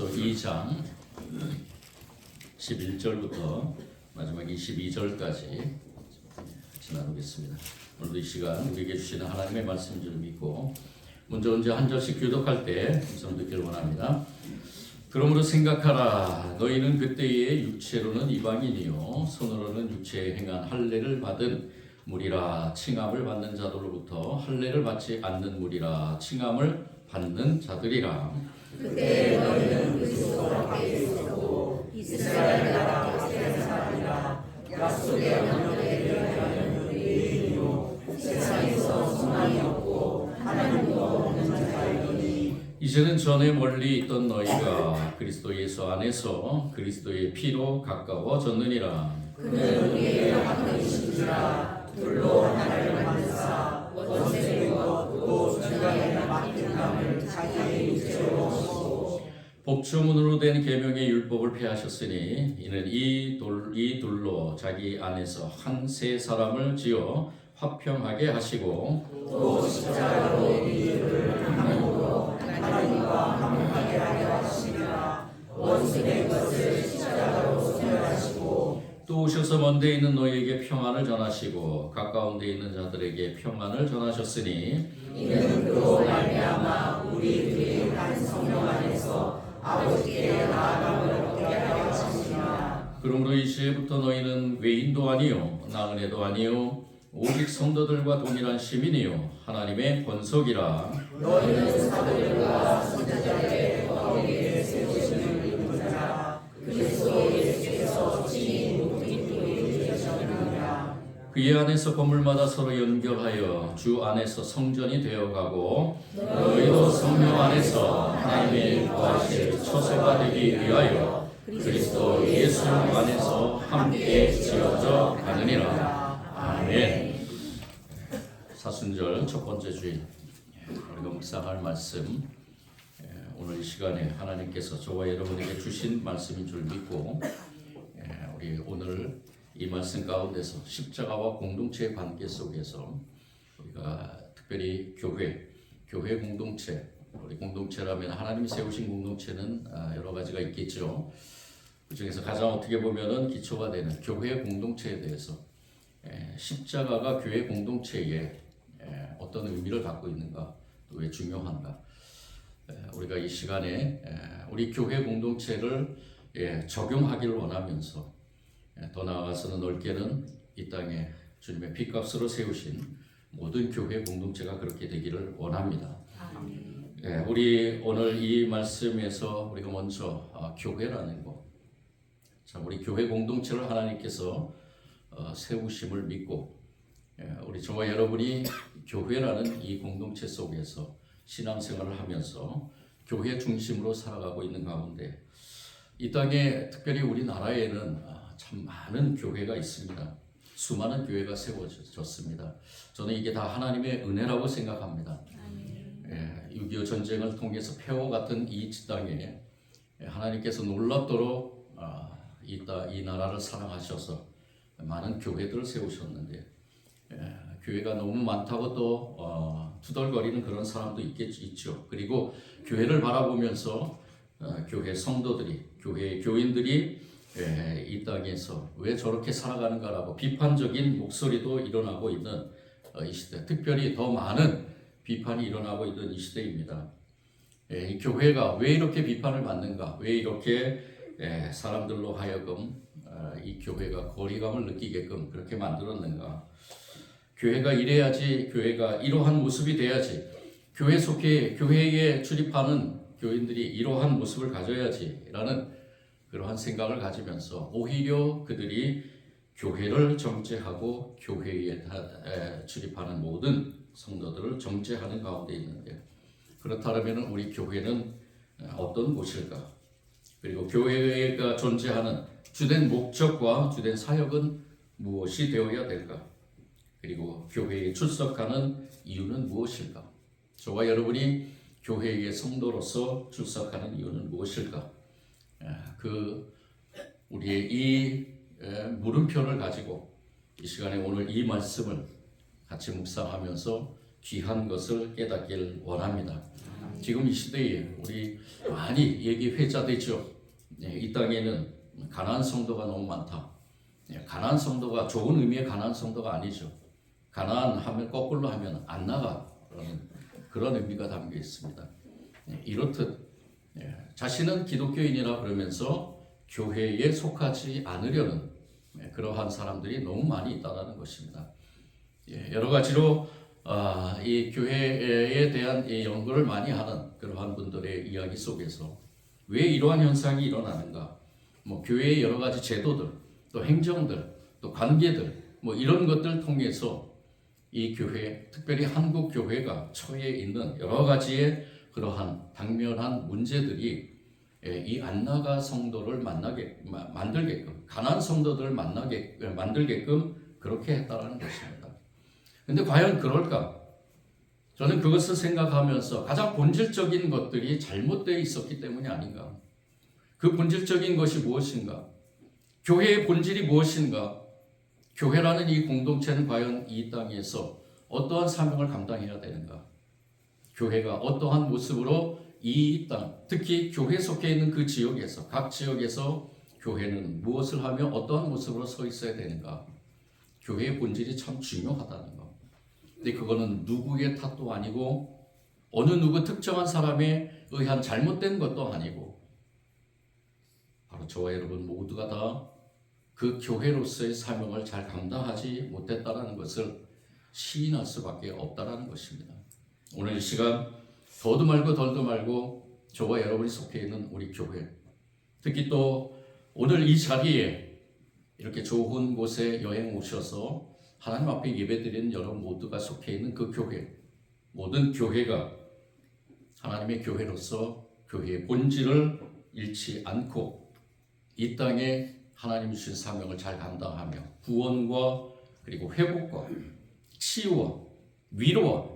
고린도후서 2장 11절부터 마지막 22절까지 나누겠습니다. 오늘도 이 시간 우리에게 주시는 하나님의 말씀인 줄 믿고 먼저 한 절씩 교독할 때 음성 듣기를 원합니다. 그러므로 생각하라. 너희는 그때의 육체로는 이방인이요 손으로는 육체에 행한 할례를 받은 무리라. 칭함을 받는 자들로부터 할례를 받지 않는 무리라. 칭함을 받는 자들이라. 그때 너희는 그리스도 밖에 있었고 이스라엘 나라 gat된 사람이라. 약속의 언약에 대하여는 의인이요 세상에서 소망이 없고 하나님도 없는 자이니 이제는 전에 멀리 있던 너희가 그리스도 예수 안에서 그리스도의 피로 가까워졌느니라. 그는 우리의 하나님이시니라. 둘로 하나를 만드사 원죄를 얻고 저희의 맡긴 감을 자기의 육체로 얻고 법조문으로 된 계명의 율법을 폐하셨으니 이는 이 둘로 자기 안에서 한 세 사람을 지어 화평하게 하시고 또 십자가로 이들을 하나님으로 하나님과 화목하게 하려 하시니라. 원수된 것을 십자가로 소멸하시고 또 오셔서 먼데 있는 너희에게 평안을 전하시고 가까운 데 있는 자들에게 평안을 전하셨으니 이는 그로 말미암아 우리들이 한 성령 안에서 아버지께 나아감을 얻게 하려 하시니라. 그러므로 이제부터 너희는 외인도 아니요 나그네도 아니요 오직 성도들과 동일한 시민이요 하나님의 권속이라. 너희는 사도들과 선지자들의 거기에 세우심을 입은 자라. 그리스도 예수께서 친히 우리 되셨느니라. 그의 안에서 건물마다 서로 연결하여 주 안에서 성전이 되어가고 너희도 성령 안에서 하나님의 거하실 처소가 되기 위하여 그리스도 예수 안에서 함께 지어져 가느니라. 아멘. 사순절 첫 번째 주일 우리가 묵상할 말씀, 오늘 이 시간에 하나님께서 저와 여러분에게 주신 말씀인 줄 믿고 우리 오늘 이 말씀 가운데서 십자가와 공동체의 관계 속에서 우리가 특별히 교회 공동체, 우리 공동체라면 하나님이 세우신 공동체는 여러 가지가 있겠죠. 그 중에서 가장 어떻게 보면은 기초가 되는 교회 공동체에 대해서 십자가가 교회 공동체에 어떤 의미를 갖고 있는가, 또 왜 중요한가, 우리가 이 시간에 우리 교회 공동체를 적용하기를 원하면서 더 나아가서는 넓게는 이 땅에 주님의 피값으로 세우신 모든 교회 공동체가 그렇게 되기를 원합니다. 우리 오늘 이 말씀에서 우리가 먼저 교회라는 것, 우리 교회 공동체를 하나님께서 세우심을 믿고 우리 저와 여러분이 교회라는 이 공동체 속에서 신앙생활을 하면서 교회 중심으로 살아가고 있는 가운데 이 땅에 특별히 우리나라에는 참 많은 교회가 있습니다. 수많은 교회가 세워졌습니다. 저는 이게 다 하나님의 은혜라고 생각합니다. 6.25 전쟁을 통해서 폐허 같은 이 땅에 하나님께서 놀랍도록 이 나라를 사랑하셔서 많은 교회들을 세우셨는데 교회가 너무 많다고 또 투덜거리는 그런 사람도 있죠. 그리고 교회를 바라보면서 교회 성도들이, 교회 교인들이 이 땅에서 왜 저렇게 살아가는가라고 비판적인 목소리도 일어나고 있는 이 시대, 특별히 더 많은 비판이 일어나고 있는 이 시대입니다. 이 교회가 왜 이렇게 비판을 받는가, 왜 이렇게 사람들로 하여금 이 교회가 거리감을 느끼게끔 그렇게 만들었는가. 교회가 이래야지, 교회가 이러한 모습이 돼야지, 교회 속에 교회에 출입하는 교인들이 이러한 모습을 가져야지 라는 그러한 생각을 가지면서 오히려 그들이 교회를 정죄하고 교회에 출입하는 모든 성도들을 정죄하는 가운데 있는데, 그렇다면 우리 교회는 어떤 곳일까? 그리고 교회가 존재하는 주된 목적과 주된 사역은 무엇이 되어야 될까? 그리고 교회에 출석하는 이유는 무엇일까? 저와 여러분이 교회의 성도로서 출석하는 이유는 무엇일까? 우리의 이 물음표를 가지고 이 시간에 오늘 이 말씀을 같이 묵상하면서 귀한 것을 깨닫길 원합니다. 지금 이 시대에 우리 많이 얘기 회자되죠. 이 땅에는 가난한 성도가 너무 많다. 가난한 성도가 좋은 의미의 가난한 성도가 아니죠. 가난하면 거꾸로 하면 안 나가라는 그런 의미가 담겨 있습니다. 이렇듯 자신은 기독교인이라 그러면서 교회에 속하지 않으려는 그러한 사람들이 너무 많이 있다는 것입니다. 여러 가지로 이 교회에 대한 연구를 많이 하는 그러한 분들의 이야기 속에서 왜 이러한 현상이 일어나는가? 교회의 여러 가지 제도들, 또 행정들, 또 관계들, 이런 것들 통해서 이 교회, 특별히 한국 교회가 처해 있는 여러 가지의 그러한 당면한 문제들이 이 안나가 성도를 만들게끔, 가난한 성도들을 만들게끔 그렇게 했다라는 것입니다. 근데 과연 그럴까? 저는 그것을 생각하면서 가장 본질적인 것들이 잘못되어 있었기 때문이 아닌가? 그 본질적인 것이 무엇인가? 교회의 본질이 무엇인가? 교회라는 이 공동체는 과연 이 땅에서 어떠한 사명을 감당해야 되는가? 교회가 어떠한 모습으로 이 땅, 특히 교회 속해 있는 그 지역에서, 각 지역에서 교회는 무엇을 하며 어떠한 모습으로 서 있어야 되는가? 교회의 본질이 참 중요하다는 것. 근데 그거는 누구의 탓도 아니고 어느 누구 특정한 사람에 의한 잘못된 것도 아니고 바로 저와 여러분 모두가 다 그 교회로서의 사명을 잘 감당하지 못했다라는 것을 시인할 수밖에 없다라는 것입니다. 오늘 이 시간 더도 말고 덜도 말고 저와 여러분이 속해 있는 우리 교회, 특히 또 오늘 이 자리에 이렇게 좋은 곳에 여행 오셔서 하나님 앞에 예배드리는 여러분 모두가 속해 있는 그 교회, 모든 교회가 하나님의 교회로서 교회의 본질을 잃지 않고 이 땅에 하나님 주신 사명을 잘 감당하며 구원과 그리고 회복과 치유와 위로와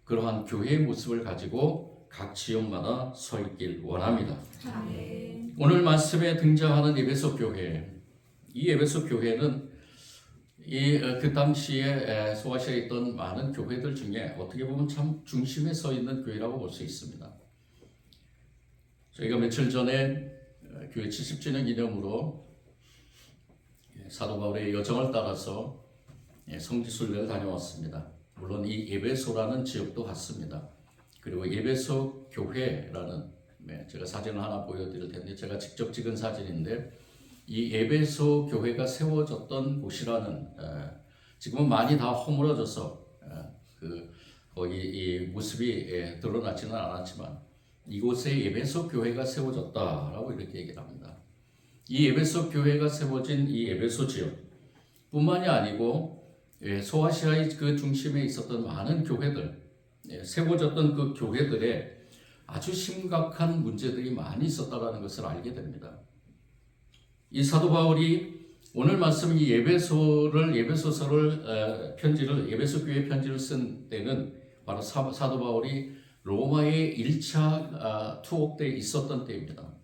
그러한 교회의 모습을 가지고 각 지역마다 서 있길 원합니다. 아멘. 오늘 말씀에 등장하는 에베소 교회, 이 에베소 교회는 그 당시에 소아시아에 있던 많은 교회들 중에 어떻게 보면 참 중심에 서 있는 교회라고 볼 수 있습니다. 저희가 며칠 전에 교회 70주년 기념으로 사도 바울의 여정을 따라서 성지순례를 다녀왔습니다. 물론 이 에베소라는 지역도 갔습니다. 그리고 에베소 교회라는, 제가 사진을 하나 보여드릴 텐데 제가 직접 찍은 사진인데 이 에베소 교회가 세워졌던 곳이라는, 지금은 많이 다 허물어져서 거기 이 모습이 드러나지는 않았지만 이곳에 에베소 교회가 세워졌다라고 이렇게 얘기를 합니다. 이 에베소 교회가 세워진 이 에베소 지역 뿐만이 아니고 소아시아의 그 중심에 있었던 많은 교회들, 세워졌던 그 교회들에 아주 심각한 문제들이 많이 있었다는 것을 알게 됩니다. 이 사도 바울이 오늘 말씀 이 에베소서를 편지를 에베소 교회 편지를 쓴 때는 바로 사도 바울이 로마의 1차 투옥 때 있었던 때입니다.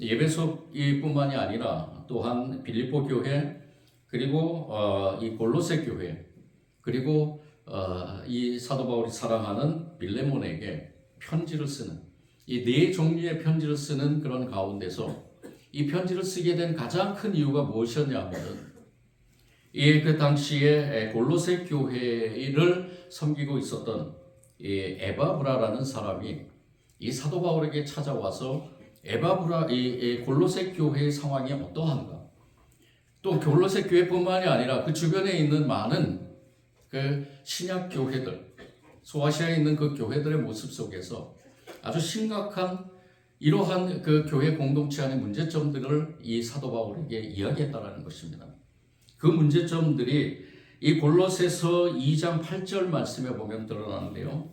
에베소뿐만이 아니라 또한 빌립보 교회, 그리고 이 골로새 교회, 그리고 이 사도 바울이 사랑하는 빌레몬에게 편지를 쓰는 이 네 종류의 편지를 쓰는 그런 가운데서 이 편지를 쓰게 된 가장 큰 이유가 무엇이었냐면은 그 당시에 골로새 교회를 섬기고 있었던 이 에바브라라는 사람이 이 사도 바울에게 찾아와서 이 골로새 교회의 상황이 어떠한가, 또 골로새 교회뿐만이 아니라 그 주변에 있는 많은 그 신약 교회들, 소아시아에 있는 그 교회들의 모습 속에서 아주 심각한 이러한 그 교회 공동체 안의 문제점들을 이 사도 바울에게 이야기했다라는 것입니다. 그 문제점들이 이 골로새서 2장 8절 말씀에 보면 드러나는데요.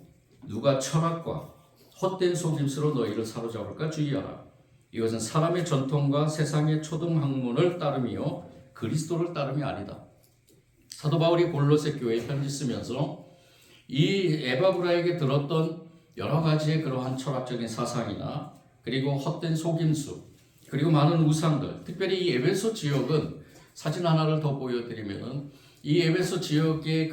누가 철학과 헛된 속임수로 너희를 사로잡을까 주의하라. 이것은 사람의 전통과 세상의 초등학문을 따름이요 그리스도를 따름이 아니다. 사도 바울이 골로새 교회에 편지 쓰면서 이 에바브라에게 들었던 여러 가지의 그러한 철학적인 사상이나 그리고 헛된 속임수, 그리고 많은 우상들, 특별히 이 에베소 지역은 사진 하나를 더 보여드리면은 이 에베소 지역의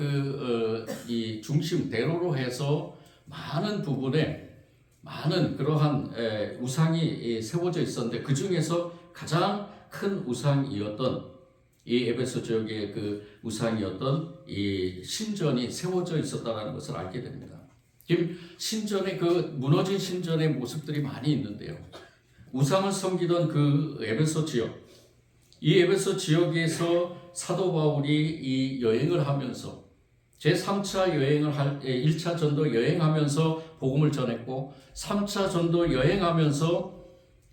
이 중심 대로로 해서 많은 부분에 많은 그러한 우상이 세워져 있었는데 그 중에서 가장 큰 우상이었던 이 에베소 지역의 그 우상이었던 이 신전이 세워져 있었다는 것을 알게 됩니다. 지금 신전의 그 무너진 신전의 모습들이 많이 있는데요. 우상을 섬기던 그 에베소 지역, 이 에베소 지역에서 사도 바울이 이 여행을 하면서 제3차 여행을 1차 전도 여행하면서 복음을 전했고 3차 전도 여행하면서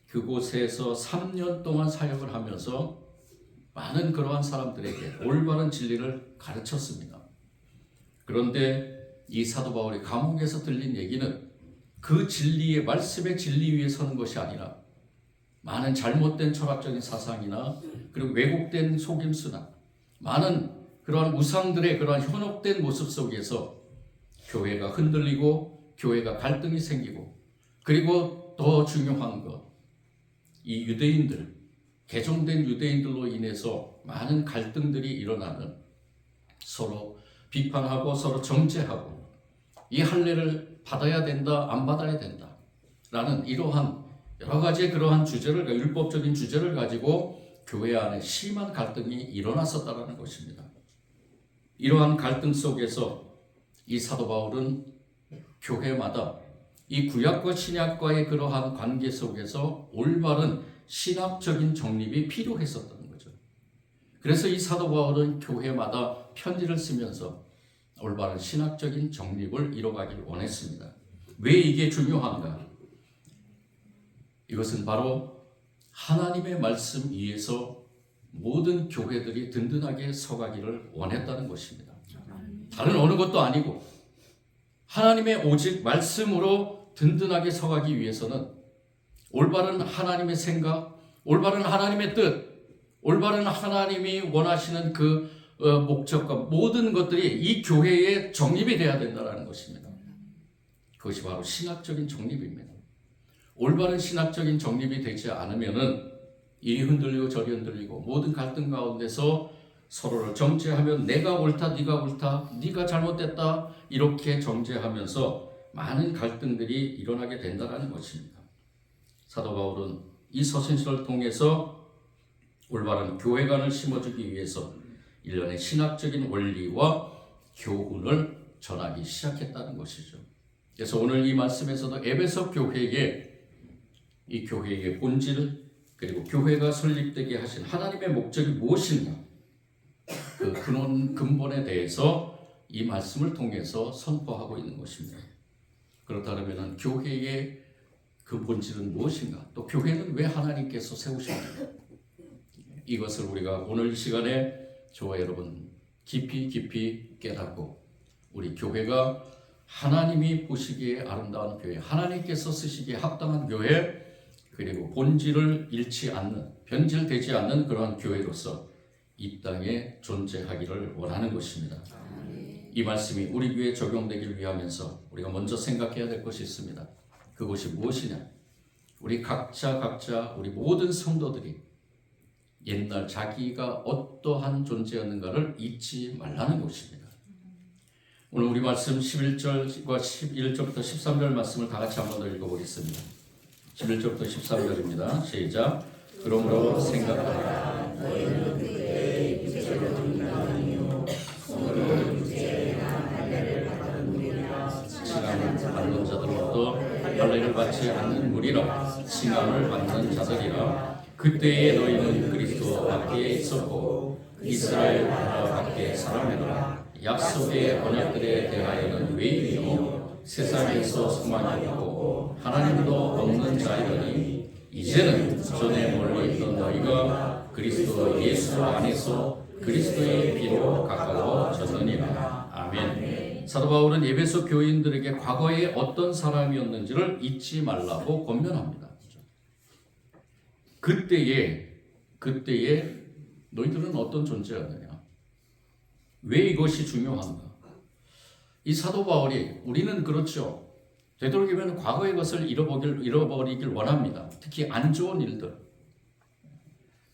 그곳에서 3년 동안 사역을 하면서 많은 그러한 사람들에게 올바른 진리를 가르쳤습니다. 그런데 이 사도 바울이 감옥에서 들린 얘기는 그 진리의 말씀의 진리 위에 서는 것이 아니라 많은 잘못된 철학적인 사상이나 그리고 왜곡된 속임수나 많은 그러한 우상들의 그러한 현혹된 모습 속에서 교회가 흔들리고 교회가 갈등이 생기고 그리고 더 중요한 것, 이 유대인들, 개종된 유대인들로 인해서 많은 갈등들이 일어나는 서로 비판하고 서로 정죄하고 이 할례를 받아야 된다, 안 받아야 된다 라는 이러한 여러 가지 그러한 주제를, 율법적인 주제를 가지고 교회 안에 심한 갈등이 일어났었다는 것입니다. 이러한 갈등 속에서 이 사도 바울은 교회마다 이 구약과 신약과의 그러한 관계 속에서 올바른 신학적인 정립이 필요했었던 거죠. 그래서 이 사도 바울은 교회마다 편지를 쓰면서 올바른 신학적인 정립을 이뤄가길 원했습니다. 왜 이게 중요한가? 이것은 바로 하나님의 말씀 위에서 모든 교회들이 든든하게 서가기를 원했다는 것입니다. 다른 어느 것도 아니고 하나님의 오직 말씀으로 든든하게 서가기 위해서는 올바른 하나님의 생각, 올바른 하나님의 뜻, 올바른 하나님이 원하시는 그 목적과 모든 것들이 이 교회에 정립이 돼야 된다는 것입니다. 그것이 바로 신학적인 정립입니다. 올바른 신학적인 정립이 되지 않으면은 이리 흔들리고 저리 흔들리고 모든 갈등 가운데서 서로를 정죄하면 내가 옳다, 네가 옳다, 네가 잘못됐다 이렇게 정죄하면서 많은 갈등들이 일어나게 된다는 것입니다. 사도 바울은 이 서신서를 통해서 올바른 교회관을 심어주기 위해서 일련의 신학적인 원리와 교훈을 전하기 시작했다는 것이죠. 그래서 오늘 이 말씀에서도 에베소 교회의 이 교회의 본질 그리고 교회가 설립되게 하신 하나님의 목적이 무엇인가 그 근본에 대해서 이 말씀을 통해서 선포하고 있는 것입니다. 그렇다면 교회의 그 본질은 무엇인가? 또 교회는 왜 하나님께서 세우셨는가? 이것을 우리가 오늘 이 시간에 저와 여러분 깊이 깨닫고 우리 교회가 하나님이 보시기에 아름다운 교회, 하나님께서 쓰시기에 합당한 교회, 그리고 본질을 잃지 않는, 변질되지 않는 그러한 교회로서 이 땅에 존재하기를 원하는 것입니다. 이 말씀이 우리 교회에 적용되기를 위하면서 우리가 먼저 생각해야 될 것이 있습니다. 그것이 무엇이냐? 우리 각자 우리 모든 성도들이 옛날 자기가 어떠한 존재였는가를 잊지 말라는 것입니다. 오늘 우리 말씀 11절과 11절부터 13절 말씀을 다 같이 한번 더 읽어보겠습니다. 11절부터 13절입니다. 시작. 그러므로 생각하라. 너희는 그때의 육체적인 인간이요 손으로 육체나 할례를 받은 무리라 칭함을 받는 자들로부터 할례를 받지 않는 무리라 칭함을 받는 자들이라. 그때에 너희는 그리스도 밖에 있었고 이스라엘 나라 밖에 사람이라. 약속의 언약들에 대하여는 외인이요 세상에서 소망이 없고 하나님도 없는 자이더니 이제는 전에 멀리 있던 너희가 그리스도 예수 안에서 그리스도의 피로 가까워졌느니라. 아멘. 사도 바울은 에베소 교인들에게 과거에 어떤 사람이었는지를 잊지 말라고 권면합니다. 그때에 너희들은 어떤 존재였느냐? 왜 이것이 중요한가? 이 사도 바울이 우리는 그렇죠. 되도록이면 과거의 것을 잃어버리길 원합니다. 특히 안 좋은 일들.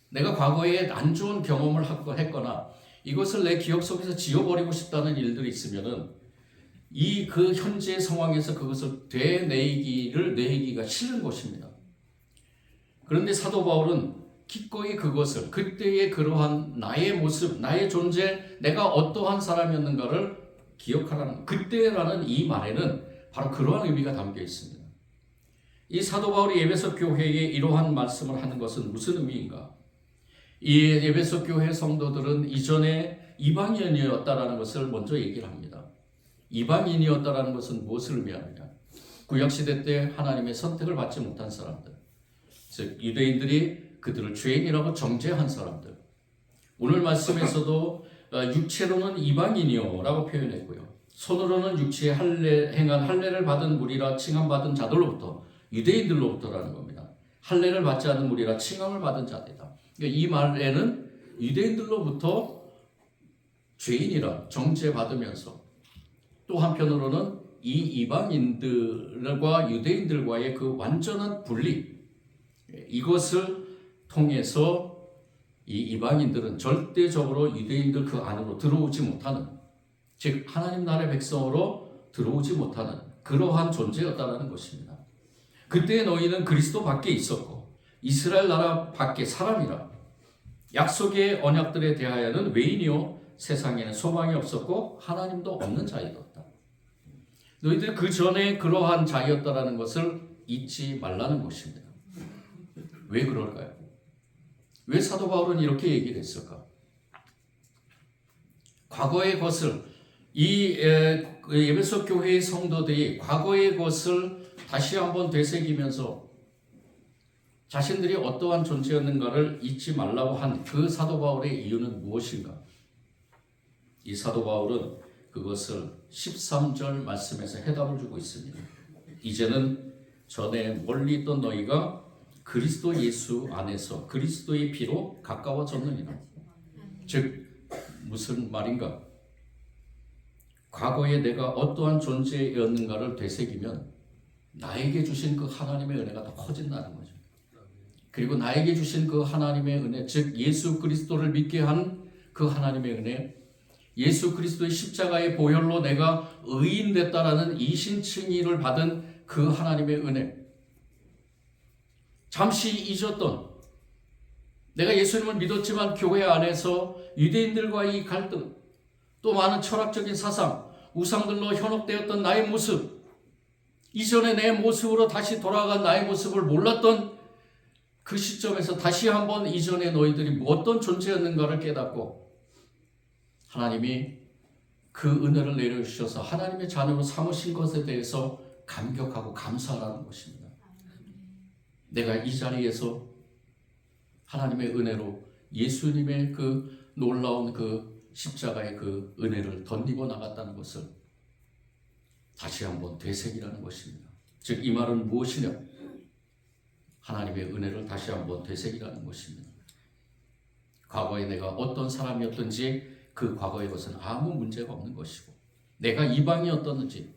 내가 과거에 안 좋은 경험을 했거나 이것을 내 기억 속에서 지워버리고 싶다는 일들이 있으면은 이 그 현재 상황에서 그것을 내기가 싫은 것입니다. 그런데 사도 바울은 기꺼이 그것을 그때의 그러한 나의 모습, 나의 존재, 내가 어떠한 사람이었는가를 기억하라는 그때라는 이 말에는 바로 그러한 의미가 담겨 있습니다. 이 사도 바울이 에베소 교회에 이러한 말씀을 하는 것은 무슨 의미인가? 이 에베소 교회 성도들은 이전에 이방인이었다라는 것을 먼저 얘기를 합니다. 이방인이었다라는 것은 무엇을 의미하느냐? 구약시대 때 하나님의 선택을 받지 못한 사람들, 즉 유대인들이 그들을 죄인이라고 정죄한 사람들. 오늘 말씀에서도 육체로는 이방인이요라고 표현했고요. 손으로는 육체에 행한 할례를 받은 무리라 칭함받은 자들로부터, 유대인들로부터라는 겁니다. 할례를 받지 않은 무리라 칭함을 받은 자들이다. 그러니까 이 말에는 유대인들로부터 죄인이라 정죄받으면서 또 한편으로는 이 이방인들과 유대인들과의 그 완전한 분리, 이것을 통해서 이 이방인들은 절대적으로 유대인들 그 안으로 들어오지 못하는, 즉 하나님 나라의 백성으로 들어오지 못하는 그러한 존재였다는 것입니다. 그때 너희는 그리스도 밖에 있었고 이스라엘 나라 밖에 사람이라 약속의 언약들에 대하여는 외인이요 세상에는 소망이 없었고 하나님도 없는 자이었다. 너희들 그 전에 그러한 자였다라는 것을 잊지 말라는 것입니다. 왜 그럴까요? 왜 사도 바울은 이렇게 얘기를 했을까? 과거의 것을 이 에베소 교회의 성도들이 과거의 것을 다시 한번 되새기면서 자신들이 어떠한 존재였는가를 잊지 말라고 한 그 사도 바울의 이유는 무엇인가? 이 사도 바울은 그것을 13절 말씀에서 해답을 주고 있습니다. 이제는 전에 멀리 있던 너희가 그리스도 예수 안에서 그리스도의 피로 가까워졌느니라. 즉 무슨 말인가? 과거에 내가 어떠한 존재였는가를 되새기면 나에게 주신 그 하나님의 은혜가 더 커진다는 거죠. 그리고 나에게 주신 그 하나님의 은혜, 즉 예수 그리스도를 믿게 한 그 하나님의 은혜, 예수 그리스도의 십자가의 보혈로 내가 의인됐다라는 이신칭의를 받은 그 하나님의 은혜, 잠시 잊었던, 내가 예수님을 믿었지만 교회 안에서 유대인들과의 갈등, 또 많은 철학적인 사상, 우상들로 현혹되었던 나의 모습, 이전의 내 모습으로 다시 돌아간 나의 모습을 몰랐던 그 시점에서 다시 한번 이전에 너희들이 어떤 존재였는가를 깨닫고 하나님이 그 은혜를 내려주셔서 하나님의 자녀로 삼으신 것에 대해서 감격하고 감사하라는 것입니다. 내가 이 자리에서 하나님의 은혜로 예수님의 그 놀라운 그 십자가의 그 은혜를 덧입어 나갔다는 것을 다시 한번 되새기라는 것입니다. 즉 이 말은 무엇이냐? 하나님의 은혜를 다시 한번 되새기라는 것입니다. 과거에 내가 어떤 사람이었든지 그 과거의 것은 아무 문제가 없는 것이고, 내가 이방이었던지,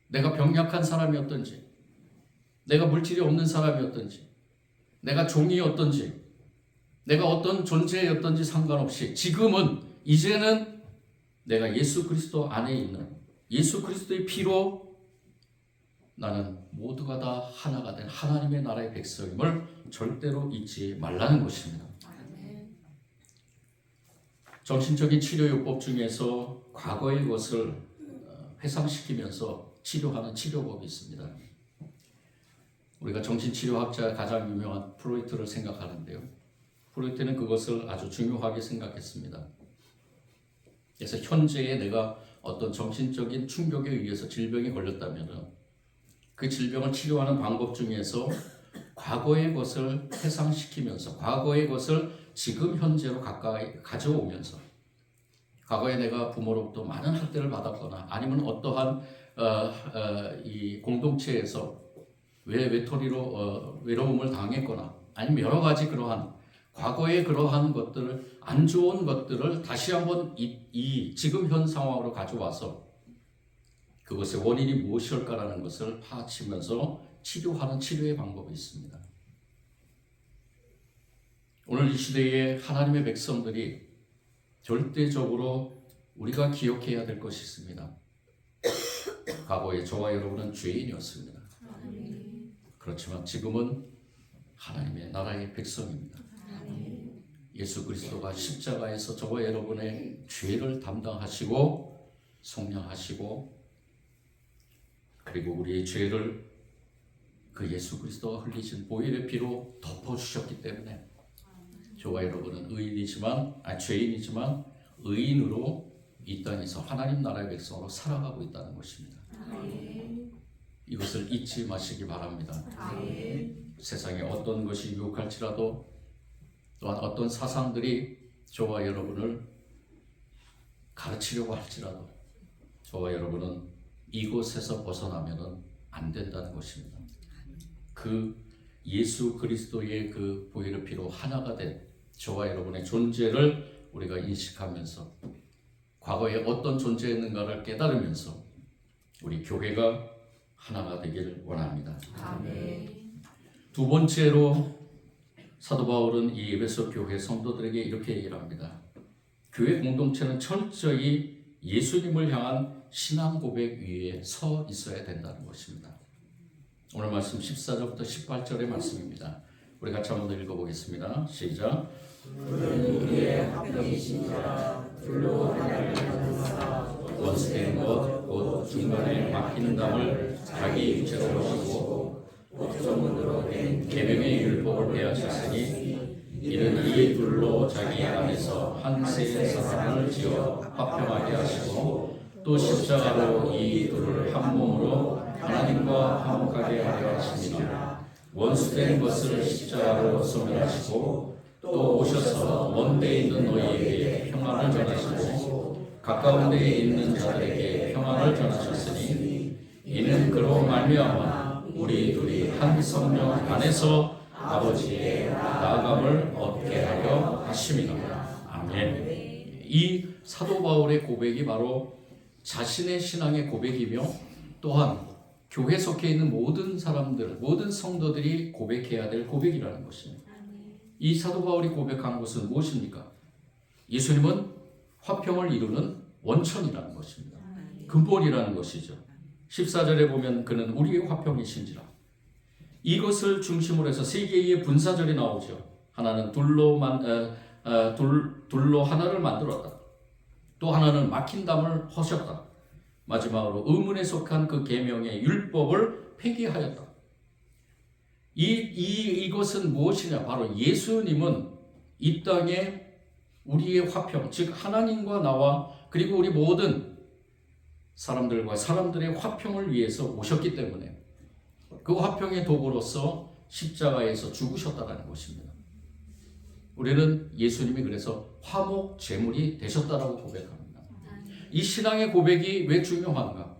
내가 병약한 사람이었던지, 내가 물질이 없는 사람이었던지, 내가 종이었던지, 내가 어떤 존재였던지 상관없이 지금은, 이제는 내가 예수 그리스도 안에 있는 예수 그리스도의 피로 나는 모두가 다 하나가 된 하나님의 나라의 백성임을 절대로 잊지 말라는 것입니다. 정신적인 치료요법 중에서 과거의 것을 회상시키면서 치료하는 치료법이 있습니다. 우리가 정신치료학자 가장 유명한 프로이트를 생각하는데요. 프로이트는 그것을 아주 중요하게 생각했습니다. 그래서 현재에 내가 어떤 정신적인 충격에 의해서 질병에 걸렸다면 그 질병을 치료하는 방법 중에서 과거의 것을 회상시키면서 과거의 것을 지금 현재로 가까이 가져오면서, 과거에 내가 부모로부터 많은 학대를 받았거나 아니면 어떠한 이 공동체에서 외톨이로 외로움을 당했거나 아니면 여러 가지 그러한 과거의 그러한 것들을, 안 좋은 것들을 다시 한번 이 지금 현 상황으로 가져와서 그것의 원인이 무엇일까라는 것을 파헤치면서 치료하는 치료의 방법이 있습니다. 오늘 이 시대에 하나님의 백성들이 절대적으로 우리가 기억해야 될 것이 있습니다. 과거에 저와 여러분은 죄인이었습니다. 그렇지만 지금은 하나님의 나라의 백성입니다. 예수 그리스도가 십자가에서 저와 여러분의 죄를 담당하시고 속량하시고 그리고 우리의 죄를 그 예수 그리스도가 흘리신 보혈의 피로 덮어주셨기 때문에 저와 여러분은 죄인이지만 의인으로 이 땅에서 하나님 나라의 백성으로 살아가고 있다는 것입니다. 이것을 잊지 마시기 바랍니다. 세상에 어떤 것이 유혹할지라도 또한 어떤 사상들이 저와 여러분을 가르치려고 할지라도 저와 여러분은 이곳에서 벗어나면 안 된다는 것입니다. 그 예수 그리스도의 그 보혈의 피로 하나가 된 저와 여러분의 존재를 우리가 인식하면서 과거에 어떤 존재였는가를 깨달으면서 우리 교회가 하나가 되기를 원합니다. 두 번째로 사도 바울은 이 에베소 교회 성도들에게 이렇게 얘기를 합니다. 교회 공동체는 철저히 예수님을 향한 신앙 고백 위에 서 있어야 된다는 것입니다. 오늘 말씀 14절부터 18절의 말씀입니다. 우리 같이 한번 읽어보겠습니다. 시작. 우리의 합병이신 자라 둘로 하나를 만드사 원수된 것 곧 중간에 막히는 담을 자기 육체로 보시고 목조문으로 된 계명의 율법을 빼앗으시니 이는 이 둘로 자기 안에서 한 세 사람을 지어 화평하게 하시고 또 십자가로 이 둘을 한 몸으로 하나님과 화목하게 하려 하심이라. 원수된 것을 십자가로 소멸하시고 또 오셔서 먼 데 있는 너희에게 평안을 전하시고 가까운 데에 있는 자들에게 평안을 전하셨으니 이는 그로 말미암아 우리 둘이 한 성령 안에서 아버지의 나아감을 얻게 하려 하심이라. 아멘. 이 사도 바울의 고백이 바로 자신의 신앙의 고백이며 또한 교회 속해 있는 모든 사람들, 모든 성도들이 고백해야 될 고백이라는 것입니다. 이 사도 바울이 고백한 것은 무엇입니까? 예수님은 화평을 이루는 원천이라는 것입니다. 근본이라는 것이죠. 14절에 보면 그는 우리의 화평이신지라. 이것을 중심으로 해서 세 개의 분사절이 나오죠. 하나는 둘로 하나를 만들었다. 또 하나는 막힌 담을 허셨다. 마지막으로 의문에 속한 그 계명의 율법을 폐기하였다. 이것은 무엇이냐? 바로 예수님은 이 땅에 우리의 화평, 즉 하나님과 나와 그리고 우리 모든 사람들과 사람들의 화평을 위해서 오셨기 때문에 그 화평의 도구로서 십자가에서 죽으셨다는 것입니다. 우리는 예수님이 그래서 화목 제물이 되셨다라고 고백합니다. 이 신앙의 고백이 왜 중요한가?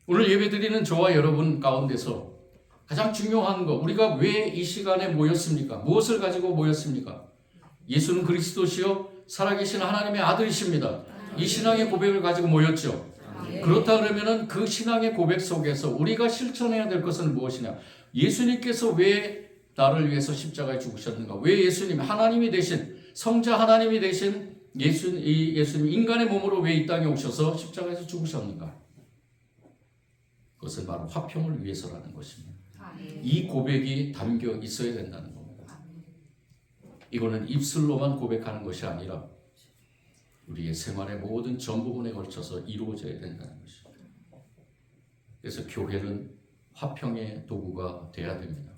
오늘 예배드리는 저와 여러분 가운데서 가장 중요한 거, 우리가 왜 이 시간에 모였습니까? 무엇을 가지고 모였습니까? 예수는 그리스도시요 살아계신 하나님의 아들이십니다. 이 신앙의 고백을 가지고 모였죠. 그렇다 그러면은 그 신앙의 고백 속에서 우리가 실천해야 될 것은 무엇이냐? 예수님께서 왜 나를 위해서 십자가에 죽으셨는가? 왜 예수님 하나님이 되신 성자 하나님이 되신 예수님 인간의 몸으로 왜 이 땅에 오셔서 십자가에서 죽으셨는가? 그것은 바로 화평을 위해서라는 것입니다. 이 고백이 담겨 있어야 된다는 겁니다. 이거는 입술로만 고백하는 것이 아니라 우리의 생활의 모든 전 부분에 걸쳐서 이루어져야 된다는 것입니다. 그래서 교회는 화평의 도구가 되어야 됩니다.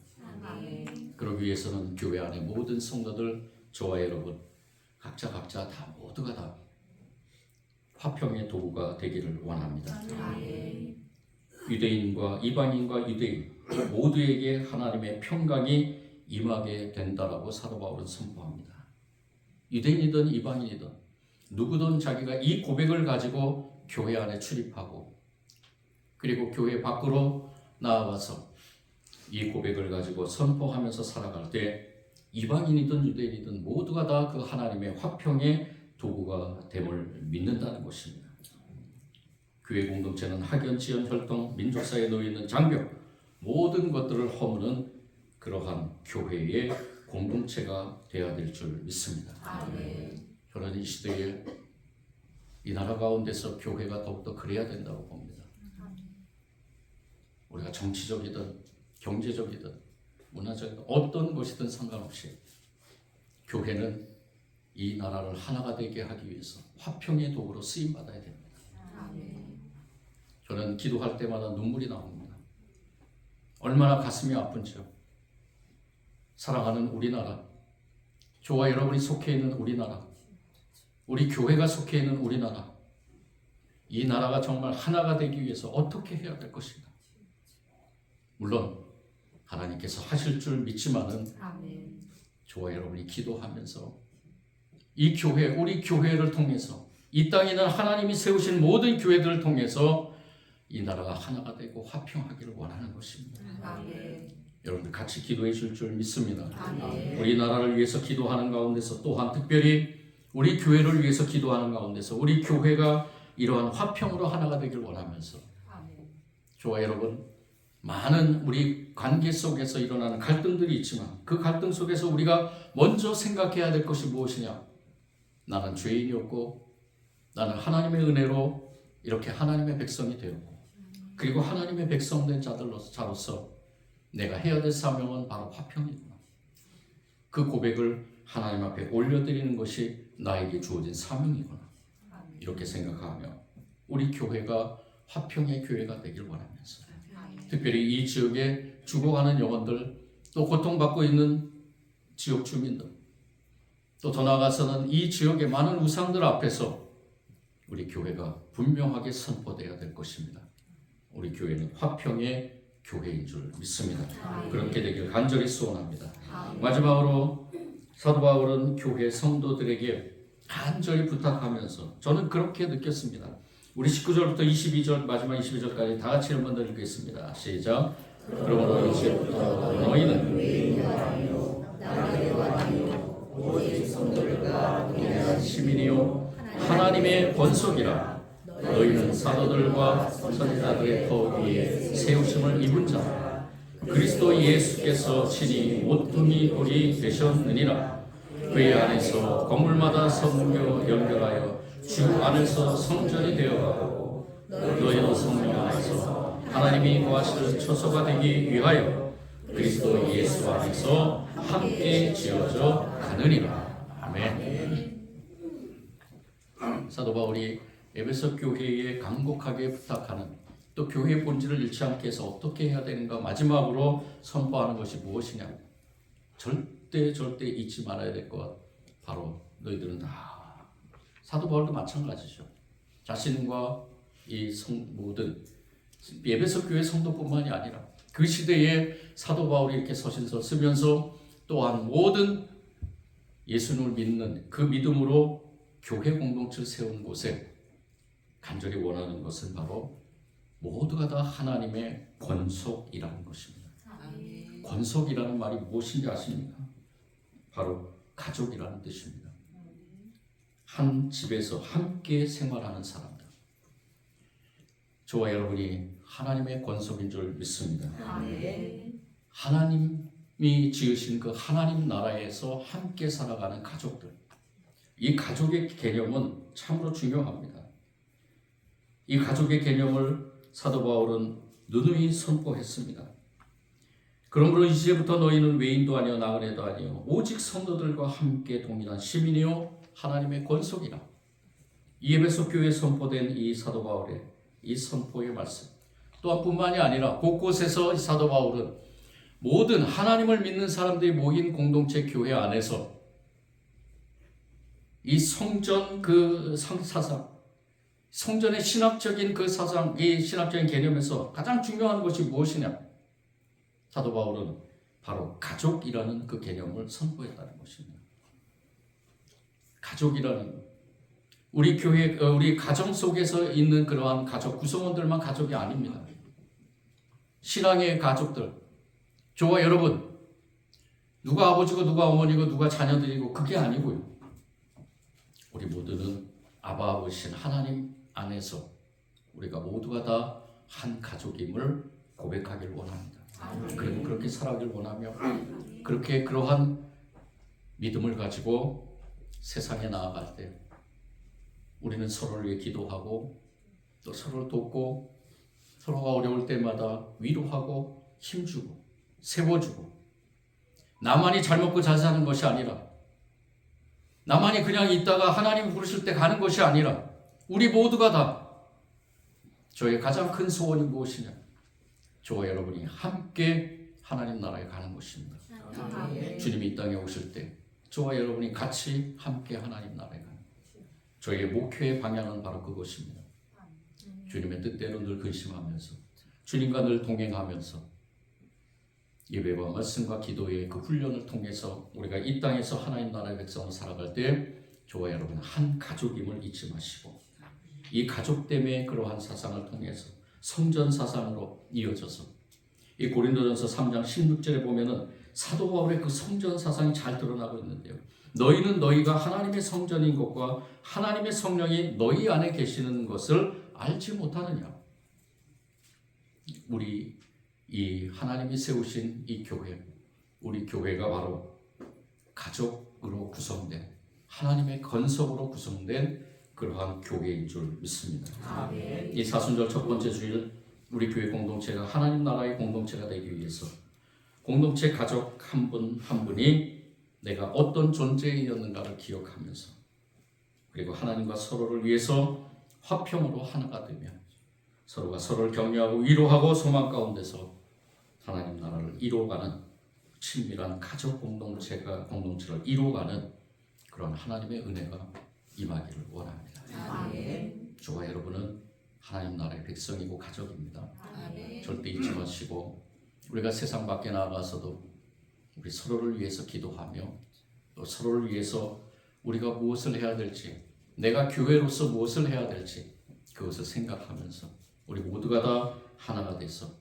그러기 위해서는 교회 안에 모든 성도들, 저와 여러분 각자 다 모두가 다 화평의 도구가 되기를 원합니다. 유대인과 이방인과 유대인 모두에게 하나님의 평강이 임하게 된다라고 사도 바울은 선포합니다. 유대인이든 이방인이든 누구든 자기가 이 고백을 가지고 교회 안에 출입하고 그리고 교회 밖으로 나와서 이 고백을 가지고 선포하면서 살아갈 때 이방인이든 유대인이든 모두가 다 그 하나님의 화평의 도구가 됨을 믿는다는 것입니다. 교회 공동체는 학연, 지연, 혈통, 민족사에 놓여있는 장벽 모든 것들을 허무는 그러한 교회의 공동체가 되어야 될 줄 믿습니다. 저는 이 시대에 이 나라 가운데서 교회가 더욱더 그래야 된다고 봅니다. 우리가 정치적이든 경제적이든 문화적이든 어떤 것이든 상관없이 교회는 이 나라를 하나가 되게 하기 위해서 화평의 도구로 쓰임받아야 됩니다. 저는 기도할 때마다 눈물이 나옵니다. 얼마나 가슴이 아픈지요. 사랑하는 우리나라, 저와 여러분이 속해 있는 우리나라, 우리 교회가 속해 있는 우리나라, 이 나라가 정말 하나가 되기 위해서 어떻게 해야 될 것인가. 물론 하나님께서 하실 줄 믿지만은 저와 여러분이 기도하면서 이 교회, 우리 교회를 통해서 이 땅에 있는 하나님이 세우신 모든 교회들을 통해서 이 나라가 하나가 되고 화평하기를 원하는 것입니다. 여러분들 같이 기도해 줄 줄 믿습니다. 우리나라를 위해서 기도하는 가운데서 또한 특별히 우리 교회를 위해서 기도하는 가운데서 우리 교회가 이러한 화평으로 하나가 되길 원하면서 저와 여러분 많은 우리 관계 속에서 일어나는 갈등들이 있지만 그 갈등 속에서 우리가 먼저 생각해야 될 것이 무엇이냐. 나는 죄인이었고 나는 하나님의 은혜로 이렇게 하나님의 백성이 되었고 그리고 하나님의 백성된 자로서 내가 해야 될 사명은 바로 화평이구나. 그 고백을 하나님 앞에 올려드리는 것이 나에게 주어진 사명이구나. 이렇게 생각하며 우리 교회가 화평의 교회가 되길 원하면서 특별히 이 지역에 죽어가는 영혼들 또 고통받고 있는 지역 주민들 또 더 나아가서는 이 지역의 많은 우상들 앞에서 우리 교회가 분명하게 선포되어야 될 것입니다. 우리 교회는 화평의 교회인 줄 믿습니다. 그렇게 되길 간절히 소원합니다. 마지막으로 사도 바울은 교회 성도들에게 간절히 부탁하면서 저는 그렇게 느꼈습니다. 우리 19절부터 22절 마지막 22절까지 다 같이 한번 더 읽겠습니다. 시작. 그러므로 이제부터 너희는 오직 성도들과 동행한 시민이요 하나님의 권속이라. 너희는 사도들과 선지자들의 터 위에 세우심을 입은 자라. 그리스도 예수께서 친히 모퉁이 돌이 되셨느니라. 그의 안에서 건물마다 성묘 연결하여 주 안에서 성전이 되어가고 너희는 성령 안에서 하나님이 거하실 처소가 되기 위하여 그리스도 예수 안에서 함께 지어져 가느니라. 아멘. 사도 바울이 에베소 교회에 간곡하게 부탁하는 또 교회의 본질을 잃지 않게 해서 어떻게 해야 되는가 마지막으로 선포하는 것이 무엇이냐. 절대 잊지 말아야 될 것 바로 너희들은 다 사도 바울도 마찬가지죠. 자신과 이 모든 에베소 교회 성도뿐만이 아니라 그 시대에 사도 바울이 이렇게 서신서 쓰면서 또한 모든 예수님을 믿는 그 믿음으로 교회 공동체를 세운 곳에 간절히 원하는 것은 바로 모두가 다 하나님의 권속이라는 것입니다. 권속이라는 말이 무엇인지 아십니까? 바로 가족이라는 뜻입니다. 한 집에서 함께 생활하는 사람들. 저와 여러분이 하나님의 권속인 줄 믿습니다. 하나님이 지으신 그 하나님 나라에서 함께 살아가는 가족들. 이 가족의 개념은 참으로 중요합니다. 이 가족의 개념을 사도 바울은 누누이 선포했습니다. 그러므로 이제부터 너희는 외인도 아니요 나그네도 아니요 오직 성도들과 함께 동일한 시민이요 하나님의 권속이라. 이 에베소 교회에 선포된 이 사도 바울의 이 선포의 말씀 또한 뿐만이 아니라 곳곳에서 이 사도 바울은 모든 하나님을 믿는 사람들이 모인 공동체 교회 안에서 이 성전 그 사상, 성전의 신학적인 그 사상, 이 신학적인 개념에서 가장 중요한 것이 무엇이냐? 사도 바울은 바로 가족이라는 그 개념을 선포했다는 것입니다. 가족이라는 우리 교회, 우리 가정 속에서 있는 그러한 가족 구성원들만 가족이 아닙니다. 신앙의 가족들, 저와 여러분, 누가 아버지고 누가 어머니고 누가 자녀들이고 그게 아니고요. 우리 모두는 아바 아버지신 하나님 안에서 우리가 모두가 다 한 가족임을 고백하기를 원합니다. 그리고 그렇게 살아가길 원하며 그렇게 그러한 믿음을 가지고 세상에 나아갈 때 우리는 서로를 위해 기도하고 또 서로를 돕고 서로가 어려울 때마다 위로하고 힘주고 세워주고 나만이 잘 먹고 잘 사는 것이 아니라 나만이 그냥 있다가 하나님 부르실 때 가는 것이 아니라 우리 모두가 다 저의 가장 큰 소원이 무엇이냐? 저와 여러분이 함께 하나님 나라에 가는 것입니다. 주님이 이 땅에 오실 때 저와 여러분이 같이 함께 하나님 나라에 가는 저희의 목표의 방향은 바로 그것입니다. 주님의 뜻대로 늘 근심하면서 주님과 늘 동행하면서 예배와 말씀과 기도의 그 훈련을 통해서 우리가 이 땅에서 하나님 나라의 백성으로 살아갈 때 저와 여러분 한 가족임을 잊지 마시고 이 가족 때문에 그러한 사상을 통해서 성전 사상으로 이어져서 이 고린도전서 3장 16절에 보면은 사도 바울의 그 성전 사상이 잘 드러나고 있는데요. 너희는 너희가 하나님의 성전인 것과 하나님의 성령이 너희 안에 계시는 것을 알지 못하느냐. 우리 이 하나님이 세우신 이 교회, 우리 교회가 바로 가족으로 구성된 하나님의 건석으로 구성된 그러한 교회인 줄 믿습니다. 아멘. 이 사순절 첫 번째 주일 우리 교회 공동체가 하나님 나라의 공동체가 되기 위해서 공동체 가족 한 분 한 분이 내가 어떤 존재이었는가를 기억하면서 그리고 하나님과 서로를 위해서 화평으로 하나가 되며 서로가 서로를 격려하고 위로하고 소망 가운데서 하나님 나라를 이루어가는 친밀한 가족 공동체를 이루어가는 그런 하나님의 은혜가 임하기를 원합니다. 아멘. 저와 여러분은 하나님 나라의 백성이고 가족입니다. 아멘. 절대 잊지 마시고 우리가 세상 밖에 나가서도 우리 서로를 위해서 기도하며 또 서로를 위해서 우리가 무엇을 해야 될지 내가 교회로서 무엇을 해야 될지 그것을 생각하면서 우리 모두가 다 하나가 돼서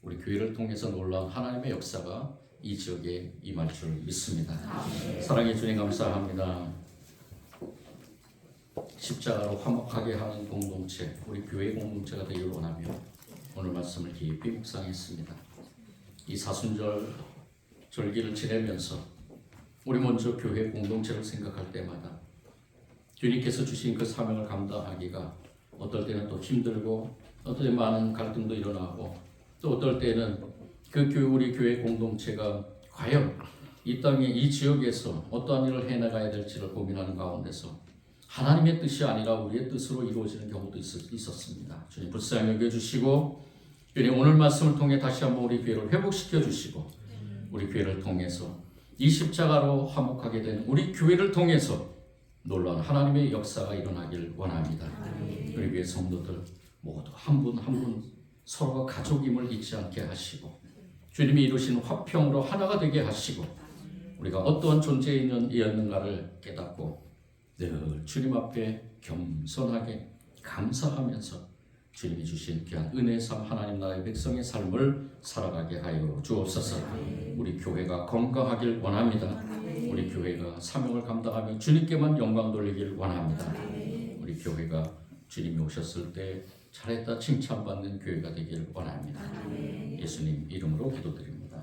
우리 교회를 통해서 놀라운 하나님의 역사가 이 지역에 임할 줄 믿습니다. 아멘. 사랑해 주님 감사합니다. 십자가로 화목하게 하는 공동체, 우리 교회 공동체가 되기를 원하며 오늘 말씀을 깊이 묵상했습니다. 이 사순절 절기를 지내면서 우리 먼저 교회 공동체를 생각할 때마다 주님께서 주신 그 사명을 감당하기가 어떨 때는 또 힘들고 어떨 때 많은 갈등도 일어나고 또 어떨 때는 우리 교회 공동체가 과연 이 땅에 이 지역에서 어떠한 일을 해나가야 될지를 고민하는 가운데서 하나님의 뜻이 아니라 우리의 뜻으로 이루어지는 경우도 있었습니다. 주님 불쌍히 여겨주시고 주님 오늘 말씀을 통해 다시 한번 우리 교회를 회복시켜 주시고 우리 교회를 통해서 이 십자가로 화목하게 된 우리 교회를 통해서 놀라운 하나님의 역사가 일어나길 원합니다. 우리 교회 성도들 모두 한 분 한 분 서로가 가족임을 잊지 않게 하시고 주님이 이루신 화평으로 하나가 되게 하시고 우리가 어떠한 존재이었는가를 깨닫고 늘 주님 앞에 겸손하게 감사하면서 주님이 주신 귀한 은혜의 삶 하나님 나라의 백성의 삶을 살아가게 하여 주옵소서. 우리 교회가 건강하길 원합니다. 우리 교회가 사명을 감당하며 주님께만 영광 돌리길 원합니다. 우리 교회가 주님이 오셨을 때 잘했다 칭찬받는 교회가 되길 원합니다. 예수님 이름으로 기도드립니다.